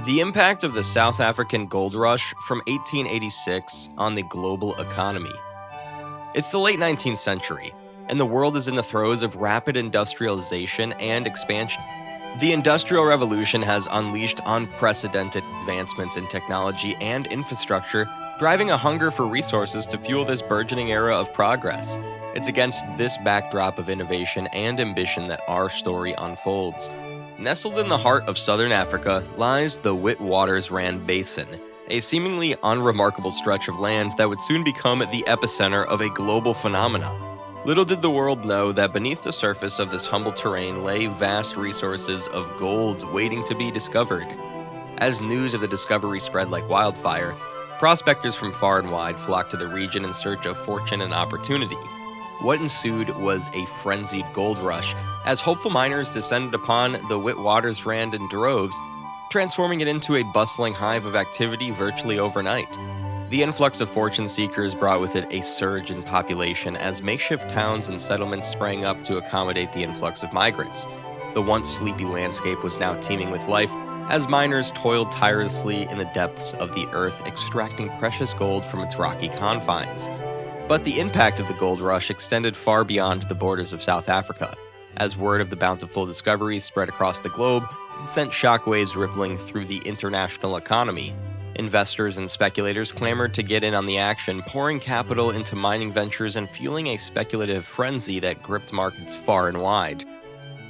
The impact of the South African gold rush from 1886 on the global economy. It's the late 19th century, and the world is in the throes of rapid industrialization and expansion. The Industrial Revolution has unleashed unprecedented advancements in technology and infrastructure, driving a hunger for resources to fuel this burgeoning era of progress. It's against this backdrop of innovation and ambition that our story unfolds. Nestled in the heart of southern Africa lies the Witwatersrand Basin, a seemingly unremarkable stretch of land that would soon become the epicenter of a global phenomenon. Little did the world know that beneath the surface of this humble terrain lay vast resources of gold waiting to be discovered. As news of the discovery spread like wildfire, prospectors from far and wide flocked to the region in search of fortune and opportunity. What ensued was a frenzied gold rush, as hopeful miners descended upon the Witwatersrand in droves, transforming it into a bustling hive of activity virtually overnight. The influx of fortune seekers brought with it a surge in population as makeshift towns and settlements sprang up to accommodate the influx of migrants. The once sleepy landscape was now teeming with life as miners toiled tirelessly in the depths of the earth, extracting precious gold from its rocky confines. But the impact of the gold rush extended far beyond the borders of South Africa. As word of the bountiful discoveries spread across the globe, it sent shockwaves rippling through the international economy. Investors and speculators clamored to get in on the action, pouring capital into mining ventures and fueling a speculative frenzy that gripped markets far and wide.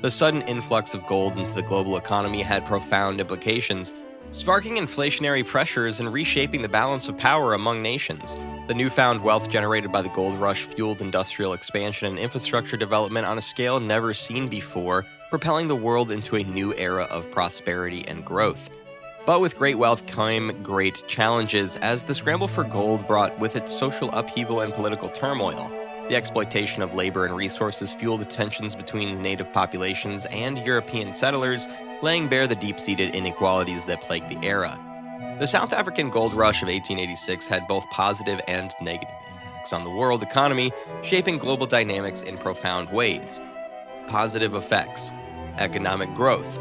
The sudden influx of gold into the global economy had profound implications, sparking inflationary pressures and reshaping the balance of power among nations. The newfound wealth generated by the gold rush fueled industrial expansion and infrastructure development on a scale never seen before, propelling the world into a new era of prosperity and growth. But with great wealth came great challenges, as the scramble for gold brought with it social upheaval and political turmoil. The exploitation of labor and resources fueled the tensions between the native populations and European settlers, laying bare the deep-seated inequalities that plagued the era. The South African gold rush of 1886 had both positive and negative impacts on the world economy, shaping global dynamics in profound ways. Positive effects: economic growth.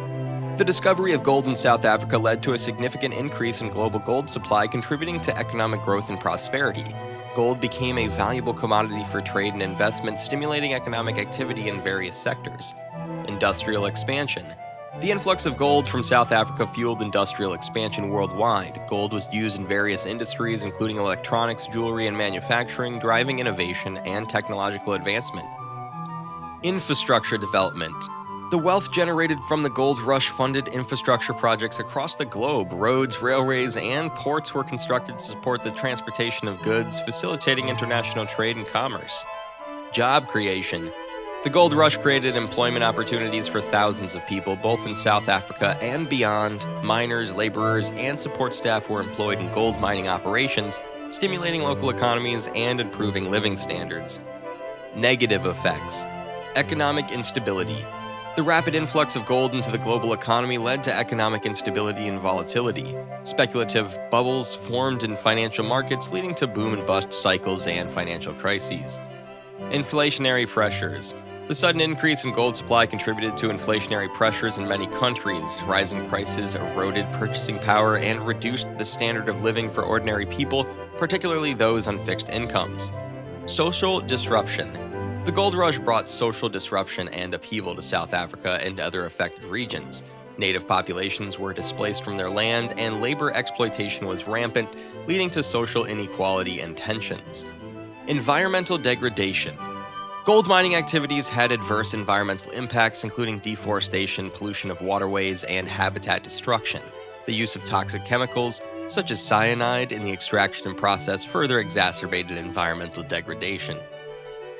The discovery of gold in South Africa led to a significant increase in global gold supply, contributing to economic growth and prosperity. Gold became a valuable commodity for trade and investment, stimulating economic activity in various sectors. Industrial expansion. The influx of gold from South Africa fueled industrial expansion worldwide. Gold was used in various industries, including electronics, jewelry, and manufacturing, driving innovation and technological advancement. Infrastructure development. The wealth generated from the gold rush funded infrastructure projects across the globe. Roads, railways, and ports were constructed to support the transportation of goods, facilitating international trade and commerce. Job creation. The gold rush created employment opportunities for thousands of people, both in South Africa and beyond. Miners, laborers, and support staff were employed in gold mining operations, stimulating local economies and improving living standards. Negative effects. Economic instability. The rapid influx of gold into the global economy led to economic instability and volatility. Speculative bubbles formed in financial markets, leading to boom and bust cycles and financial crises. Inflationary pressures. The sudden increase in gold supply contributed to inflationary pressures in many countries. Rising prices eroded purchasing power and reduced the standard of living for ordinary people, particularly those on fixed incomes. Social disruption. The gold rush brought social disruption and upheaval to South Africa and other affected regions. Native populations were displaced from their land, and labor exploitation was rampant, leading to social inequality and tensions. Environmental degradation. Gold mining activities had adverse environmental impacts, including deforestation, pollution of waterways, and habitat destruction. The use of toxic chemicals, such as cyanide, in the extraction process further exacerbated environmental degradation.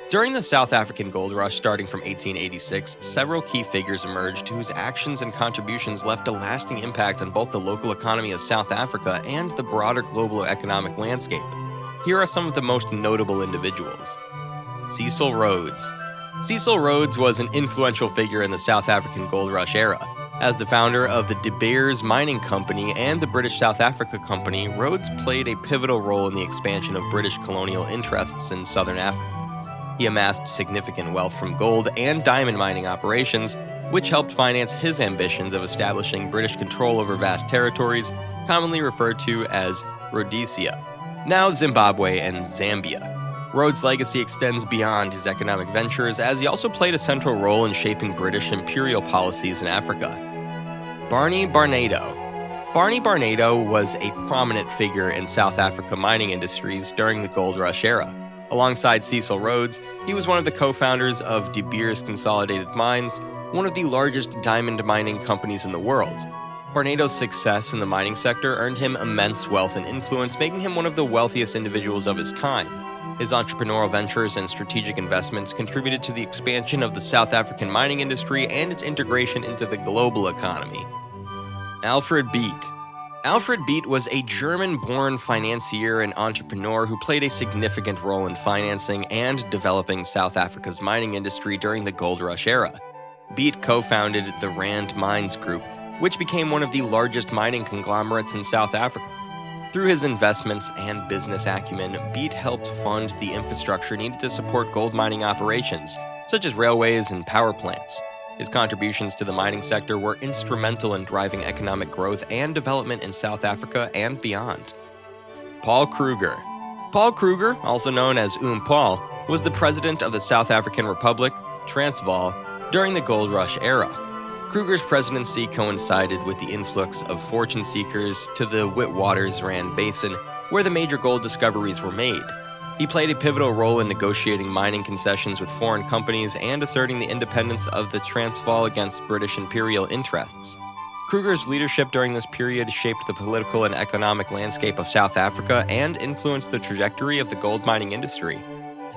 During the South African gold rush starting from 1886, several key figures emerged whose actions and contributions left a lasting impact on both the local economy of South Africa and the broader global economic landscape. Here are some of the most notable individuals. Cecil Rhodes. Cecil Rhodes was an influential figure in the South African gold rush era. As the founder of the De Beers Mining Company and the British South Africa Company, Rhodes played a pivotal role in the expansion of British colonial interests in southern Africa. He amassed significant wealth from gold and diamond mining operations, which helped finance his ambitions of establishing British control over vast territories, commonly referred to as Rhodesia, now Zimbabwe and Zambia. Rhodes' legacy extends beyond his economic ventures, as he also played a central role in shaping British imperial policies in Africa. Barney Barnado. Barney Barnado was a prominent figure in South Africa mining industries during the Gold Rush era. Alongside Cecil Rhodes, he was one of the co-founders of De Beers Consolidated Mines, one of the largest diamond mining companies in the world. Barnado's success in the mining sector earned him immense wealth and influence, making him one of the wealthiest individuals of his time. His entrepreneurial ventures and strategic investments contributed to the expansion of the South African mining industry and its integration into the global economy. Alfred Beet. Alfred Beet was a German-born financier and entrepreneur who played a significant role in financing and developing South Africa's mining industry during the Gold Rush era. Beet co-founded the Rand Mines Group, which became one of the largest mining conglomerates in South Africa. Through his investments and business acumen, Beet helped fund the infrastructure needed to support gold mining operations, such as railways and power plants. His contributions to the mining sector were instrumental in driving economic growth and development in South Africa and beyond. Paul Kruger. Paul Kruger, also known as Paul, was the president of the South African Republic, Transvaal, during the Gold Rush era. Kruger's presidency coincided with the influx of fortune seekers to the Witwatersrand Basin, where the major gold discoveries were made. He played a pivotal role in negotiating mining concessions with foreign companies and asserting the independence of the Transvaal against British imperial interests. Kruger's leadership during this period shaped the political and economic landscape of South Africa and influenced the trajectory of the gold mining industry.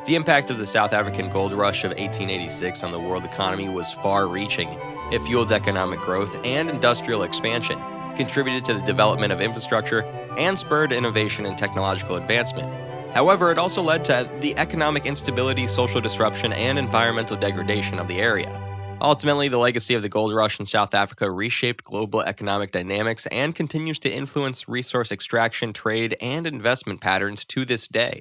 The impact of the South African gold rush of 1886 on the world economy was far-reaching. It fueled economic growth and industrial expansion, contributed to the development of infrastructure, and spurred innovation and technological advancement. However, it also led to the economic instability, social disruption, and environmental degradation of the area. Ultimately, the legacy of the gold rush in South Africa reshaped global economic dynamics and continues to influence resource extraction, trade, and investment patterns to this day.